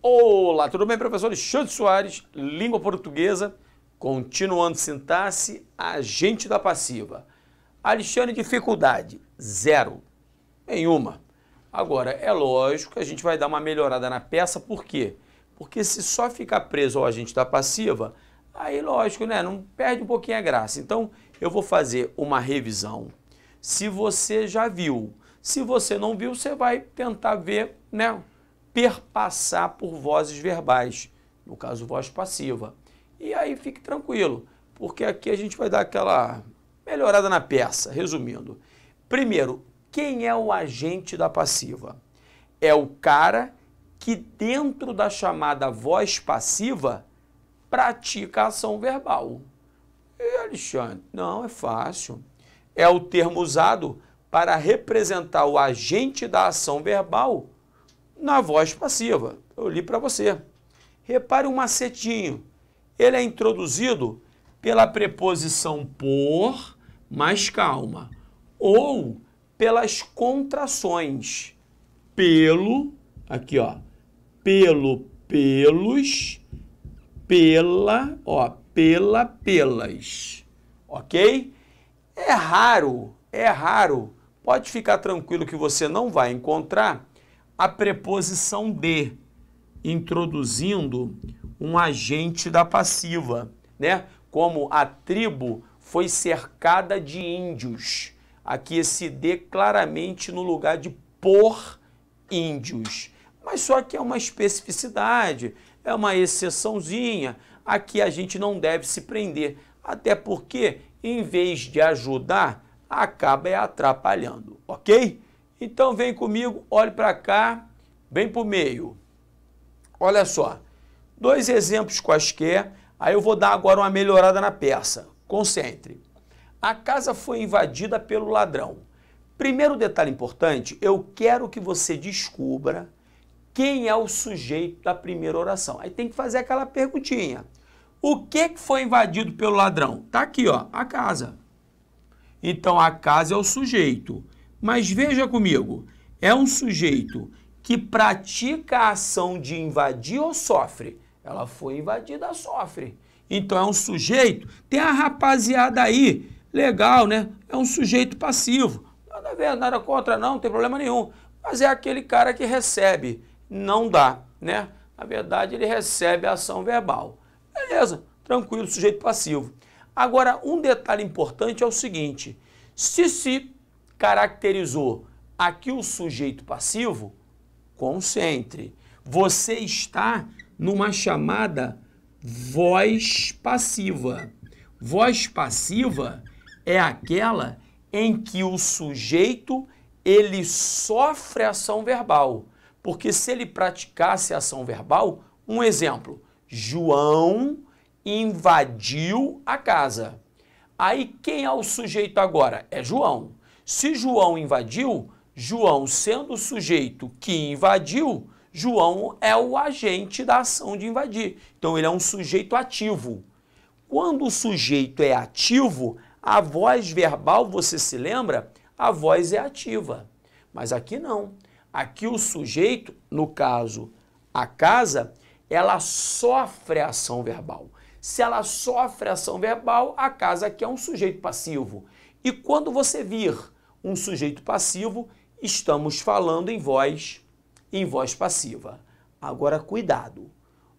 Olá, tudo bem, professor Alexandre Soares, língua portuguesa, continuando sintaxe, agente da passiva. Alexandre, dificuldade, 0, nenhuma. Agora, é lógico que a gente vai dar uma melhorada na peça, por quê? Porque se só ficar preso ao agente da passiva, aí lógico, né, não perde um pouquinho a graça. Então, eu vou fazer uma revisão. Se você já viu, se você não viu, você vai tentar ver, né, perpassar por vozes verbais, no caso, voz passiva. E aí fique tranquilo, porque aqui a gente vai dar aquela melhorada na peça, resumindo. Primeiro, quem é o agente da passiva? É o cara que dentro da chamada voz passiva pratica a ação verbal. E Alexandre, não, é fácil. É o termo usado para representar o agente da ação verbal na voz passiva. Eu li para você. Repare um macetinho. Ele é introduzido pela preposição por, mais calma, ou pelas contrações. Pelo, aqui ó, pelo, pelos, pela, ó, pela, pelas. Ok? É raro, pode ficar tranquilo que você não vai encontrar a preposição de, introduzindo um agente da passiva, né? Como a tribo foi cercada de índios. Aqui esse de claramente no lugar de por índios. Mas só que é uma especificidade, é uma exceçãozinha. Aqui a gente não deve se prender, até porque, em vez de ajudar, acaba atrapalhando, ok? Então vem comigo, olhe para cá, vem para o meio. Olha só, 2 exemplos quaisquer, aí eu vou dar agora uma melhorada na peça. Concentre. A casa foi invadida pelo ladrão. Primeiro detalhe importante, eu quero que você descubra quem é o sujeito da primeira oração. Aí tem que fazer aquela perguntinha. O que foi invadido pelo ladrão? Tá aqui, ó, a casa. Então a casa é o sujeito. Mas veja comigo, é um sujeito que pratica a ação de invadir ou sofre? Ela foi invadida, sofre. Então é um sujeito, tem a rapaziada aí, legal, né? É um sujeito passivo. Nada a ver, nada contra não tem problema nenhum. Mas é aquele cara que recebe, não dá, né? Na verdade ele recebe a ação verbal. Beleza, tranquilo, sujeito passivo. Agora, um detalhe importante é o seguinte, se caracterizou aqui o sujeito passivo, concentre. Você está numa chamada voz passiva. Voz passiva é aquela em que o sujeito ele sofre ação verbal. Porque se ele praticasse ação verbal, um exemplo, João invadiu a casa. Aí quem é o sujeito agora? É João. Se João invadiu, João sendo o sujeito que invadiu, João é o agente da ação de invadir. Então ele é um sujeito ativo. Quando o sujeito é ativo, a voz verbal, você se lembra? A voz é ativa. Mas aqui não. Aqui o sujeito, no caso a casa, ela sofre a ação verbal. Se ela sofre ação verbal, a casa aqui é um sujeito passivo. E quando você vir um sujeito passivo, estamos falando em voz passiva. Agora, cuidado.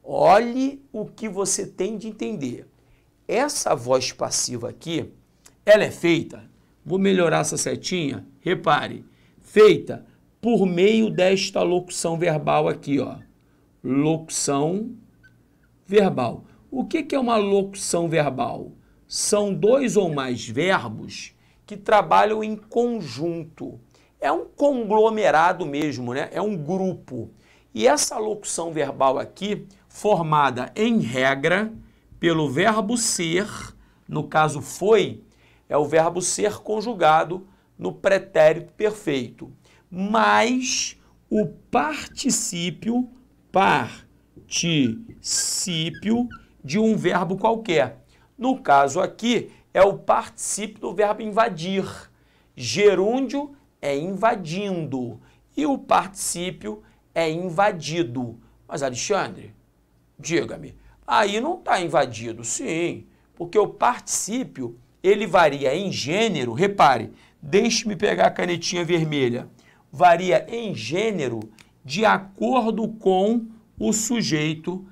Olhe o que você tem de entender. Essa voz passiva aqui, ela é feita, vou melhorar essa setinha, repare, feita por meio desta locução verbal aqui, ó. Locução verbal. O que é uma locução verbal? São 2 ou mais verbos que trabalham em conjunto. É um conglomerado mesmo, né? É um grupo. E essa locução verbal aqui, formada em regra pelo verbo ser, no caso foi, é o verbo ser conjugado no pretérito perfeito, mais o particípio de um verbo qualquer. No caso aqui, é o particípio do verbo invadir. Gerúndio é invadindo e o particípio é invadido. Mas, Alexandre, diga-me, aí não está invadido, sim, porque o particípio, ele varia em gênero, repare, deixe-me pegar a canetinha vermelha, varia em gênero de acordo com o sujeito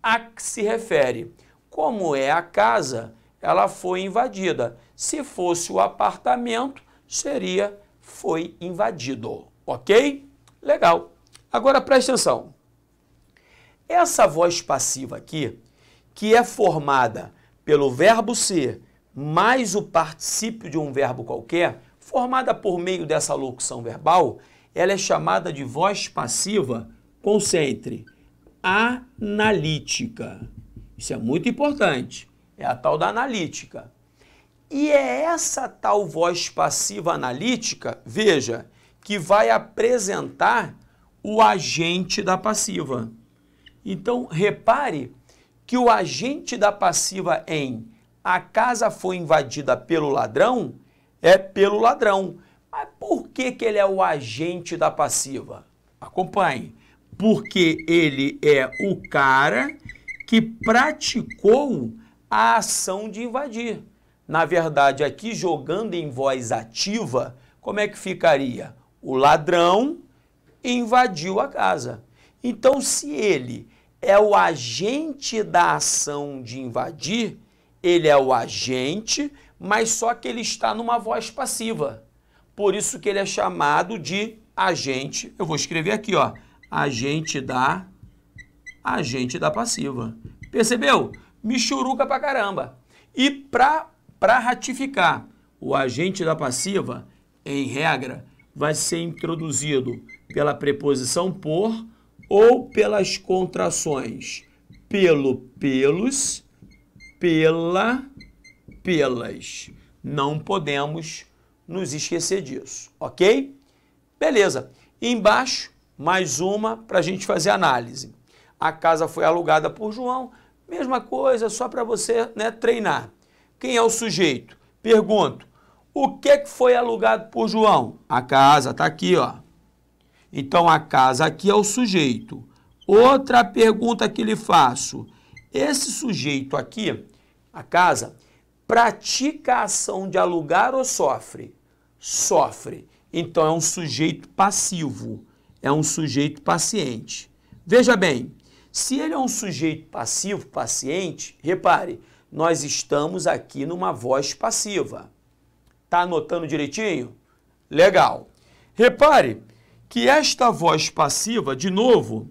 a que se refere. Como é a casa, ela foi invadida. Se fosse o apartamento, seria foi invadido, ok? Legal. Agora preste atenção. Essa voz passiva aqui, que é formada pelo verbo ser mais o particípio de um verbo qualquer, formada por meio dessa locução verbal, ela é chamada de voz passiva, concentre, analítica. Isso é muito importante. É a tal da analítica. E é essa tal voz passiva analítica, veja, que vai apresentar o agente da passiva. Então, repare que o agente da passiva em a casa foi invadida pelo ladrão é pelo ladrão. Mas por que ele é o agente da passiva? Acompanhe. Porque ele é o cara que praticou a ação de invadir. Na verdade, aqui jogando em voz ativa, como é que ficaria? O ladrão invadiu a casa. Então, se ele é o agente da ação de invadir, ele é o agente, mas só que ele está numa voz passiva. Por isso que ele é chamado de agente. Eu vou escrever aqui, ó, agente da passiva. Percebeu? Michuruca pra caramba. E para ratificar, o agente da passiva, em regra, vai ser introduzido pela preposição por ou pelas contrações pelo, pelos, pela, pelas. Não podemos nos esquecer disso, ok? Beleza. E embaixo, mais uma para a gente fazer análise. A casa foi alugada por João, mesma coisa, só para você, treinar. Quem é o sujeito? Pergunto, o que foi alugado por João? A casa, está aqui, ó. Então, a casa aqui é o sujeito. Outra pergunta que lhe faço. Esse sujeito aqui, a casa, pratica a ação de alugar ou sofre? Sofre. Então, é um sujeito passivo. É um sujeito paciente. Veja bem, se ele é um sujeito passivo, paciente, repare, nós estamos aqui numa voz passiva. Tá anotando direitinho? Legal. Repare que esta voz passiva, de novo,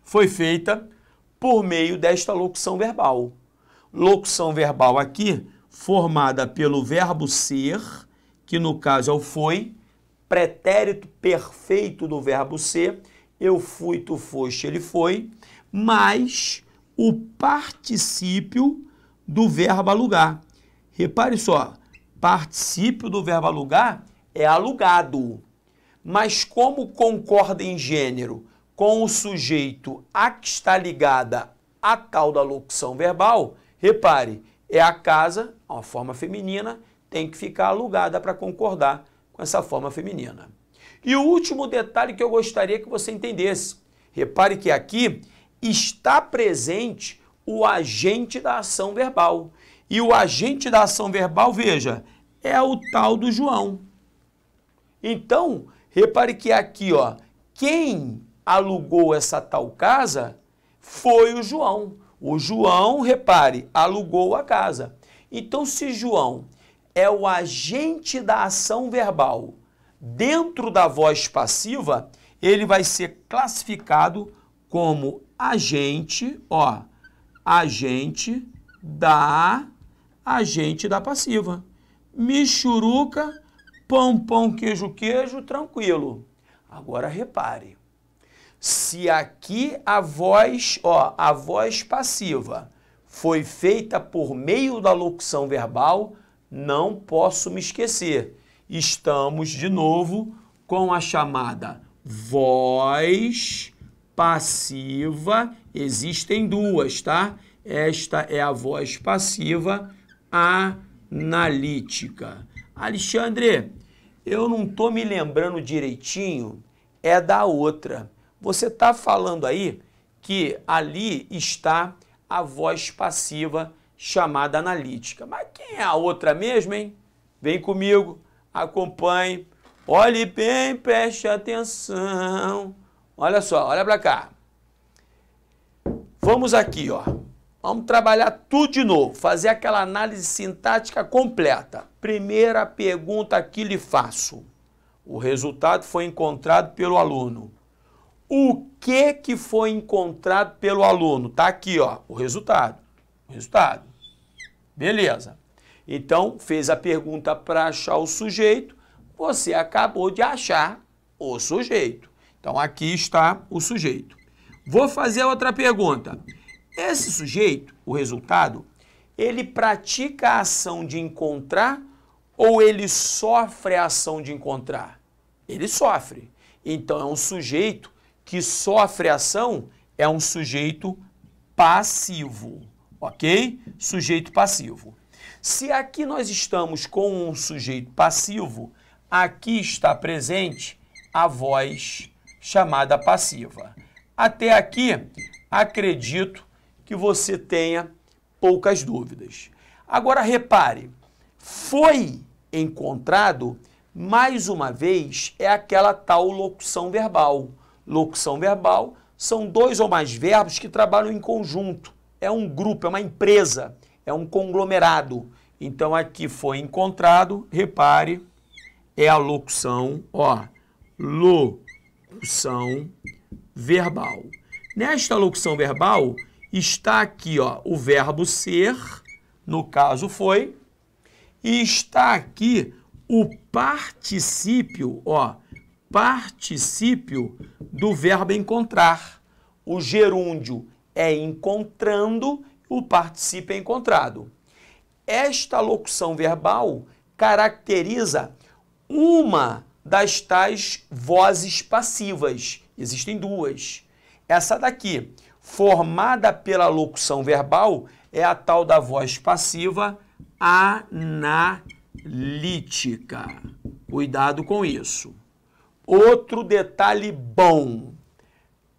foi feita por meio desta locução verbal. Locução verbal aqui, formada pelo verbo ser, que no caso é o foi, pretérito perfeito do verbo ser, eu fui, tu foste, ele foi, mais o particípio do verbo alugar. Repare só, particípio do verbo alugar é alugado. Mas como concorda em gênero com o sujeito a que está ligada a tal da locução verbal, repare, é a casa, uma forma feminina, tem que ficar alugada para concordar com essa forma feminina. E o último detalhe que eu gostaria que você entendesse, repare que aqui está presente o agente da ação verbal. E o agente da ação verbal, veja, é o tal do João. Então, repare que aqui, ó, quem alugou essa tal casa foi o João. O João, repare, alugou a casa. Então, se João é o agente da ação verbal dentro da voz passiva, ele vai ser classificado como agente, ó, agente da passiva. Michuruca, pão, pão, queijo, queijo, tranquilo. Agora repare, se aqui a voz passiva foi feita por meio da locução verbal, não posso me esquecer. Estamos de novo com a chamada voz passiva. Existem duas, tá? Esta é a voz passiva analítica. Alexandre, eu não estou me lembrando direitinho, é da outra. você está falando aí que ali está a voz passiva chamada analítica. Mas quem é a outra mesmo, hein? Vem comigo, acompanhe, olhe bem, preste atenção. Olha só, olha para cá. Vamos aqui, ó. Vamos trabalhar tudo de novo, fazer aquela análise sintática completa. Primeira pergunta que lhe faço. O resultado foi encontrado pelo aluno. O que foi encontrado pelo aluno? Tá aqui, ó, o resultado. O resultado. Beleza. Então, fez a pergunta para achar o sujeito, você acabou de achar o sujeito. Então, aqui está o sujeito. Vou fazer outra pergunta. Esse sujeito, o resultado, ele pratica a ação de encontrar ou ele sofre a ação de encontrar? Ele sofre. Então, é um sujeito que sofre a ação, é um sujeito passivo, ok? Sujeito passivo. Se aqui nós estamos com um sujeito passivo, aqui está presente a voz chamada passiva. Até aqui, acredito que você tenha poucas dúvidas. Agora, repare, foi encontrado, mais uma vez, é aquela tal locução verbal. Locução verbal são dois ou mais verbos que trabalham em conjunto. É um grupo, é uma empresa, é um conglomerado. Então, aqui foi encontrado, repare, é a locução, ó, locução verbal. Nesta locução verbal, está aqui, ó, o verbo ser, no caso foi, e está aqui o particípio, ó, particípio do verbo encontrar. O gerúndio é encontrando, o particípio é encontrado. Esta locução verbal caracteriza uma das tais vozes passivas. Existem duas. Essa daqui, formada pela locução verbal, é a tal da voz passiva analítica. Cuidado com isso. Outro detalhe bom.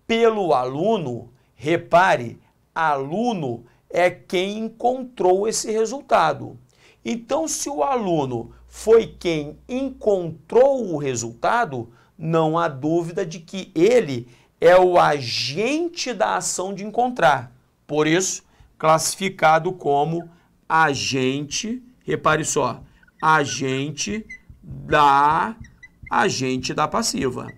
Pelo aluno, repare, aluno é quem encontrou esse resultado. Então, se o aluno foi quem encontrou o resultado, não há dúvida de que ele é o agente da ação de encontrar. Por isso, classificado como agente, repare só, agente da passiva.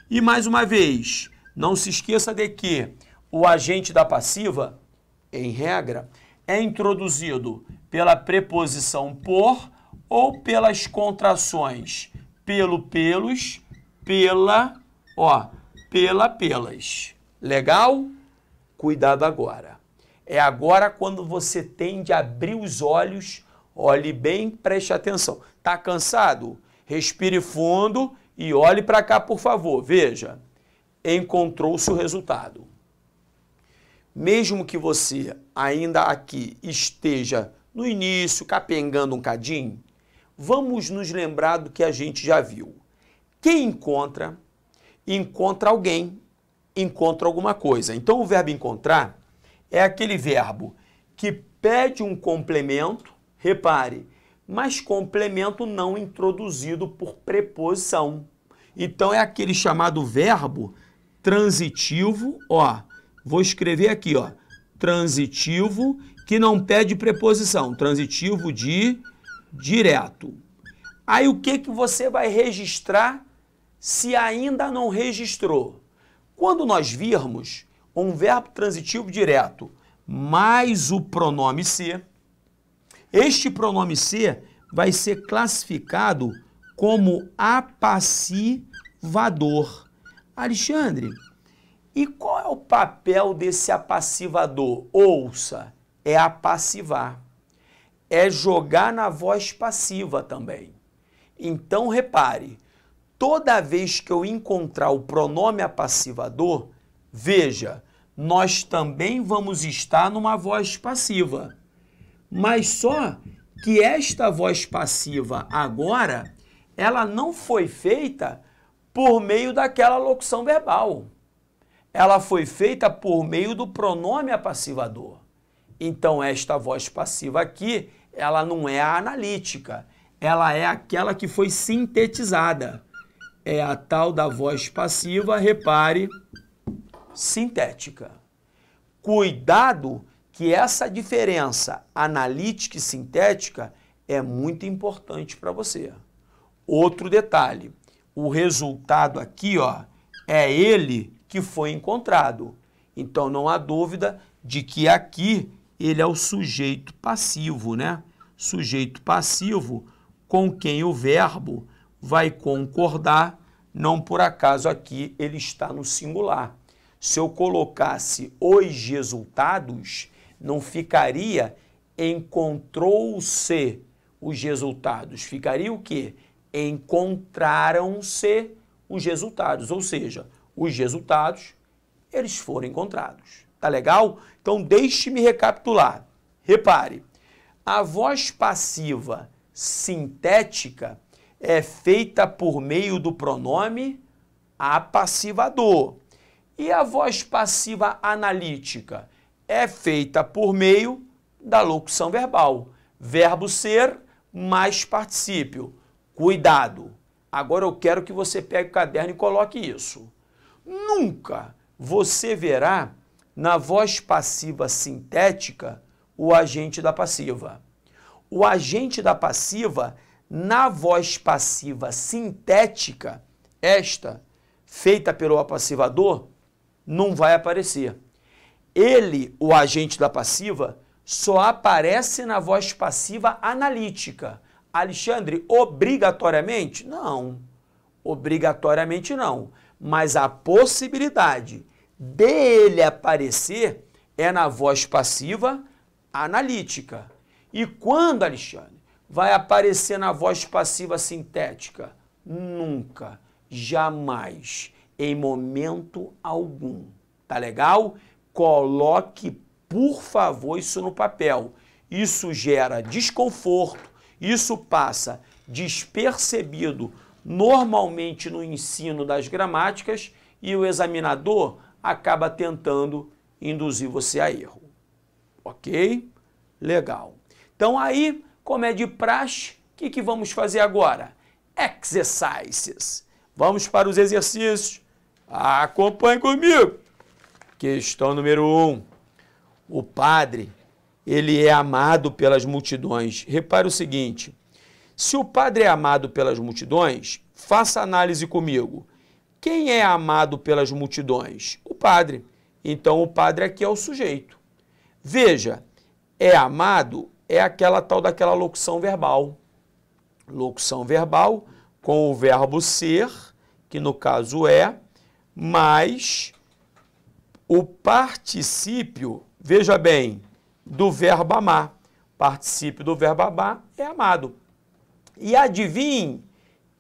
E mais uma vez, não se esqueça de que o agente da passiva, em regra, é introduzido pela preposição por ou pelas contrações pelo, pelos, pela, ó, pela, pelas. Legal? Cuidado agora. É agora quando você tem de abrir os olhos, olhe bem, preste atenção. Tá cansado? Respire fundo e olhe para cá, por favor. Veja, encontrou-se o resultado. Mesmo que você ainda aqui esteja no início, capengando um cadinho, vamos nos lembrar do que a gente já viu. Quem encontra, encontra alguém, encontra alguma coisa. Então, o verbo encontrar é aquele verbo que pede um complemento, repare, mas complemento não introduzido por preposição. Então, é aquele chamado verbo transitivo, ó, vou escrever aqui, ó, transitivo que não pede preposição, transitivo de direto. Aí o que você vai registrar se ainda não registrou? Quando nós virmos um verbo transitivo direto mais o pronome ser, este pronome ser vai ser classificado como apassivador. Alexandre, e qual é o papel desse apassivador? Ouça, é apassivar. É jogar na voz passiva também. Então, repare, toda vez que eu encontrar o pronome apassivador, veja, nós também vamos estar numa voz passiva. Mas só que esta voz passiva agora, ela não foi feita por meio daquela locução verbal. ela foi feita por meio do pronome apassivador. Então, esta voz passiva aqui, ela não é a analítica, ela é aquela que foi sintetizada. É a tal da voz passiva, repare, sintética. Cuidado que essa diferença analítica e sintética é muito importante para você. Outro detalhe, o resultado aqui, ó, é ele que foi encontrado. Então, não há dúvida de que aqui ele é o sujeito passivo, né? Sujeito passivo com quem o verbo vai concordar, não por acaso aqui ele está no singular. Se eu colocasse os resultados, não ficaria encontrou-se os resultados. Ficaria o quê? Encontraram-se os resultados, ou seja, os resultados, eles foram encontrados. Tá legal? Então, deixe-me recapitular. Repare, a voz passiva sintética é feita por meio do pronome apassivador. E a voz passiva analítica é feita por meio da locução verbal. Verbo ser mais particípio. Cuidado! Agora eu quero que você pegue o caderno e coloque isso. Nunca você verá na voz passiva sintética o agente da passiva. O agente da passiva, na voz passiva sintética, esta, feita pelo apassivador, não vai aparecer. Ele, o agente da passiva, só aparece na voz passiva analítica. Alexandre, obrigatoriamente? Não. Obrigatoriamente não. Mas a possibilidade dele aparecer é na voz passiva analítica. E quando, Alexandre, vai aparecer na voz passiva sintética? Nunca, jamais, em momento algum. Tá legal? Coloque, por favor, isso no papel. Isso gera desconforto, isso passa despercebido normalmente no ensino das gramáticas e o examinador acaba tentando induzir você a erro. Ok? Legal. Então aí, como é de praxe, o que vamos fazer agora? Exercises. Vamos para os exercícios. Acompanhe comigo. Questão número 1. O padre, ele é amado pelas multidões. Repare o seguinte, se o padre é amado pelas multidões, faça análise comigo. Quem é amado pelas multidões? O padre. Então, o padre aqui é o sujeito. Veja, é amado é aquela tal daquela locução verbal. Locução verbal com o verbo ser, que no caso é, mais o particípio, veja bem, do verbo amar. Particípio do verbo amar é amado. E adivinhe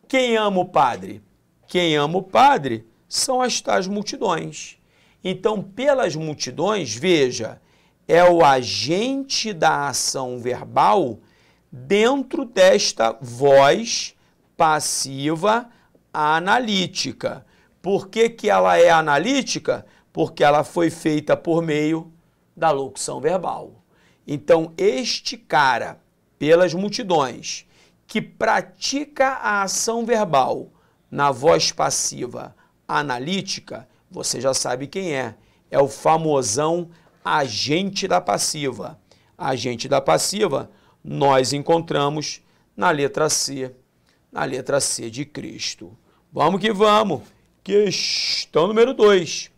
quem ama o padre? Quem ama o padre são as tais multidões. Então, pelas multidões, veja, é o agente da ação verbal dentro desta voz passiva analítica. Por que ela é analítica? Porque ela foi feita por meio da locução verbal. Então, este cara, pelas multidões, que pratica a ação verbal na voz passiva analítica, você já sabe quem é. É o famosão agente da passiva. Agente da passiva, nós encontramos na letra C de Cristo. Vamos que vamos. Questão número 2.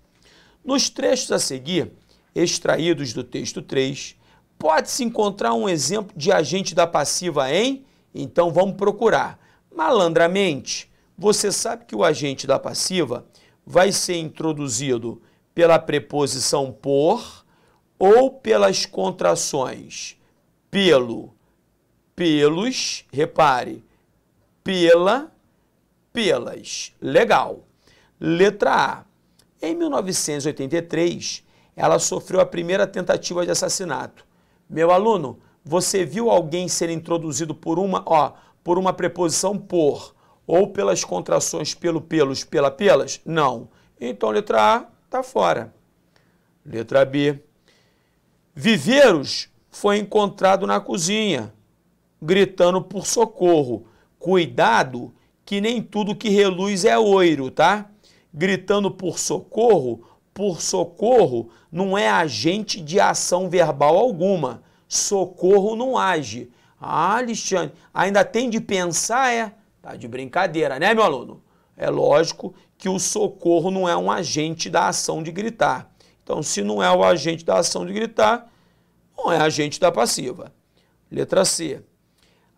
Nos trechos a seguir, extraídos do texto 3, pode-se encontrar um exemplo de agente da passiva em? Então vamos procurar. Malandramente, você sabe que o agente da passiva vai ser introduzido pela preposição por ou pelas contrações pelo, pelos, repare, pela, pelas. Legal. Letra A. Em 1983, ela sofreu a primeira tentativa de assassinato. Meu aluno, você viu alguém ser introduzido por uma preposição por ou pelas contrações pelo, pelos, pela, pelas? Não. Então, letra A está fora. Letra B. Viveiros foi encontrado na cozinha, gritando por socorro. Cuidado que nem tudo que reluz é ouro, tá? Gritando por socorro não é agente de ação verbal alguma. Socorro não age. Ah, Alexandre, ainda tem de pensar, é? Tá de brincadeira, né, meu aluno? É lógico que o socorro não é um agente da ação de gritar. Então, se não é o agente da ação de gritar, não é agente da passiva. Letra C.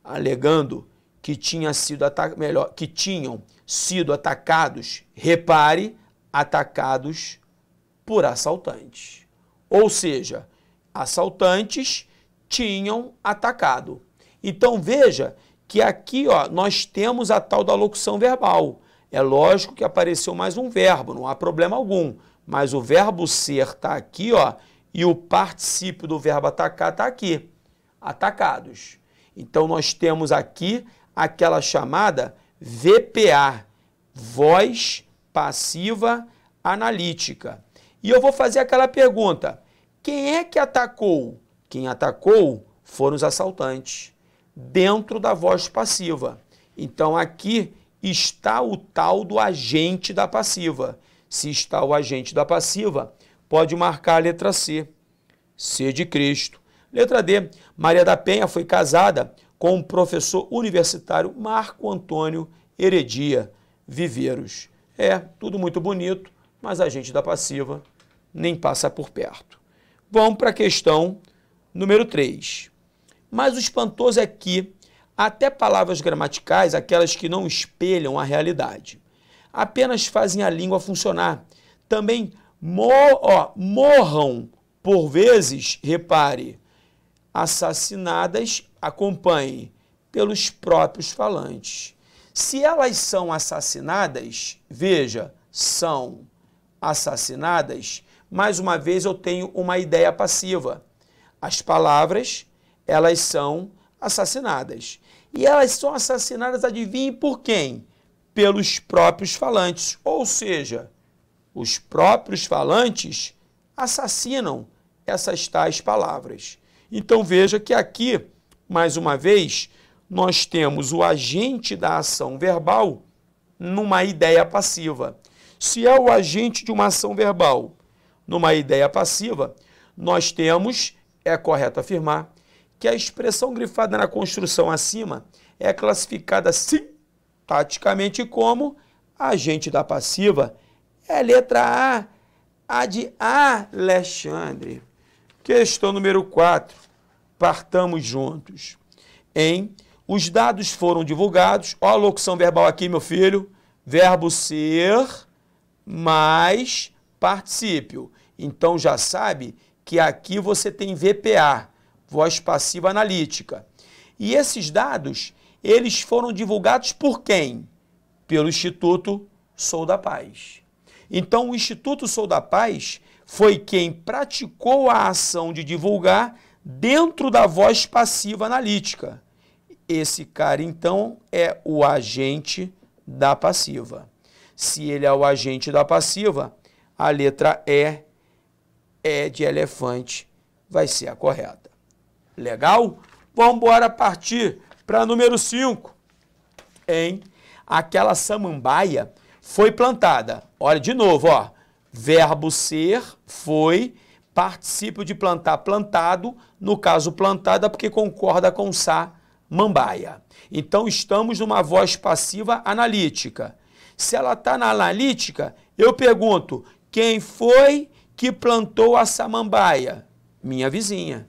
Alegando que tinham sido atacados, repare, atacados por assaltantes. Ou seja, assaltantes tinham atacado. Então, veja que aqui nós temos a tal da locução verbal. É lógico que apareceu mais um verbo, não há problema algum. Mas o verbo ser está aqui, e o particípio do verbo atacar está aqui. Atacados. Então, nós temos aqui aquela chamada VPA, voz passiva analítica. E eu vou fazer aquela pergunta, quem é que atacou? Quem atacou foram os assaltantes, dentro da voz passiva. Então, aqui está o tal do agente da passiva. Se está o agente da passiva, pode marcar a letra C. C de Cristo. Letra D. Maria da Penha foi casada com o professor universitário Marco Antônio Heredia Viveiros. É, tudo muito bonito, mas agente da passiva nem passa por perto. Vamos para a questão número 3. Mas o espantoso é que até palavras gramaticais, aquelas que não espelham a realidade, apenas fazem a língua funcionar. Também morram, por vezes, repare, assassinadas, acompanhe, pelos próprios falantes. Se elas são assassinadas, veja, são assassinadas, mais uma vez eu tenho uma ideia passiva. As palavras, elas são assassinadas. E elas são assassinadas, adivinhe por quem? Pelos próprios falantes. Ou seja, os próprios falantes assassinam essas tais palavras. Então veja que aqui, mais uma vez, nós temos o agente da ação verbal numa ideia passiva. Se é o agente de uma ação verbal numa ideia passiva, nós temos, é correto afirmar, que a expressão grifada na construção acima é classificada sintaticamente como agente da passiva. É a letra A de Alexandre. Questão número 4. Partamos juntos. Os dados foram divulgados. Olha a locução verbal aqui, meu filho. Verbo ser mais particípio. Então, já sabe que aqui você tem VPA, voz passiva analítica. E esses dados, eles foram divulgados por quem? Pelo Instituto Sou da Paz. Então, o Instituto Sou da Paz foi quem praticou a ação de divulgar dentro da voz passiva analítica. Esse cara, então, é o agente da passiva. Se ele é o agente da passiva, a letra E de elefante vai ser a correta. Legal? Vamos embora partir para número 5. Aquela samambaia foi plantada. Olha de novo, verbo ser foi, particípio de plantar, plantado. No caso, plantada porque concorda com samambaia. Então, estamos numa voz passiva analítica. Se ela está na analítica, eu pergunto, quem foi que plantou a samambaia? Minha vizinha.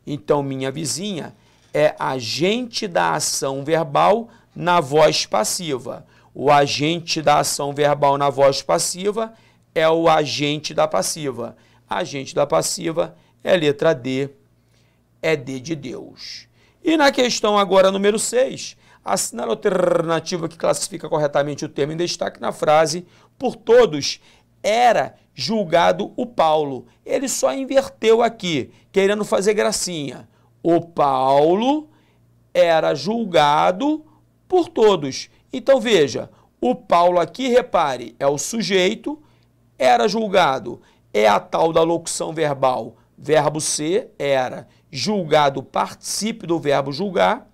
Então, minha vizinha é agente da ação verbal na voz passiva. O agente da ação verbal na voz passiva é o agente da passiva. Agente da passiva é a letra D, é D de Deus. E na questão agora número 6, assinale a alternativa que classifica corretamente o termo em destaque na frase por todos era julgado o Paulo. Ele só inverteu aqui, querendo fazer gracinha. O Paulo era julgado por todos. Então veja, o Paulo aqui, repare, é o sujeito, Era julgado. É a tal da locução verbal. Verbo ser, era. Julgado, particípio do verbo julgar.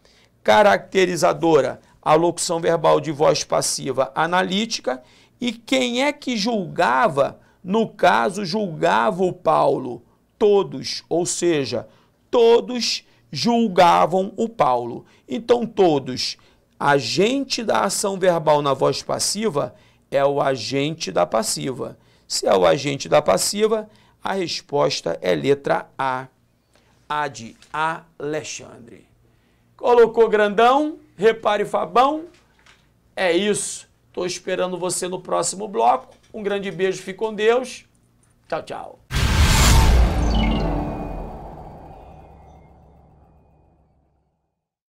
Caracterizadora, a locução verbal de voz passiva analítica. E quem é que julgava? No caso, julgava o Paulo. Todos, ou seja, todos julgavam o Paulo. Então, todos, agente da ação verbal na voz passiva é o agente da passiva. Se é o agente da passiva, a resposta é letra A. A de Alexandre. Colocou grandão? Repare, Fabão. É isso. Estou esperando você no próximo bloco. Um grande beijo, fique com Deus. Tchau, tchau.